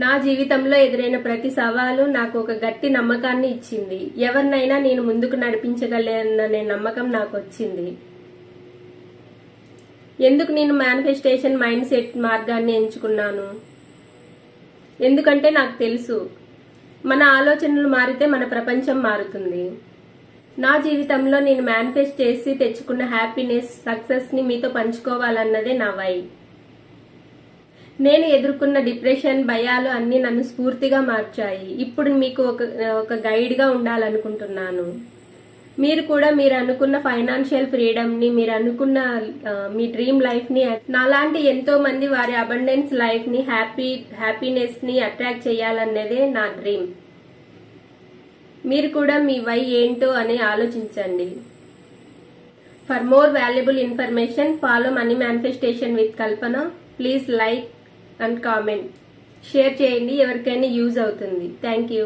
నా జీవితంలో ఎదురైన ప్రతి సవాలు నాకు ఒక గట్టి నమ్మకాన్ని ఇచ్చింది. ఎవరినైనా నేను ముందుకు నడిపించగలననే నమ్మకం నాకు వచ్చింది. ఎందుకు నేను మేనిఫెస్టేషన్ మైండ్ సెట్ మార్గాన్ని ఎంచుకున్నాను? ఎందుకంటే నాకు తెలుసు, మన ఆలోచనలు మారితే మన ప్రపంచం మారుతుంది. నా జీవితంలో నేను మేనిఫెస్ట్ చేసి తెచ్చుకున్న హ్యాపీనెస్, సక్సెస్ ని మీతో పంచుకోవాలన్నదే నా వై. నేను ఎదుర్కొన్న డిప్రెషన్, భయాలు అన్ని నన్ను స్ఫూర్తిగా మార్చాయి. ఇప్పుడు మీకు ఒక గైడ్ గా ఉండాలనుకుంటున్నాను. మీరు కూడా మీరు అనుకున్న ఫైనాన్షియల్ ఫ్రీడమ్ ని, మీరు అనుకున్న మీ డ్రీమ్ లైఫ్ ని, నాలాంటి ఎంతో మంది వారి అబండెన్స్ లైఫ్ ని, హ్యాపీనెస్ ని అట్రాక్ట్ చేయాలన్నదే నా డ్రీమ్. మీరు కూడా మీ వై ఏంటో అని ఆలోచించండి. For more valuable information follow money manifestation with Kalpana. Please like and comment, share చేయండి, ఎవరికైనా యూజ్ అవుతుంది. Thank you.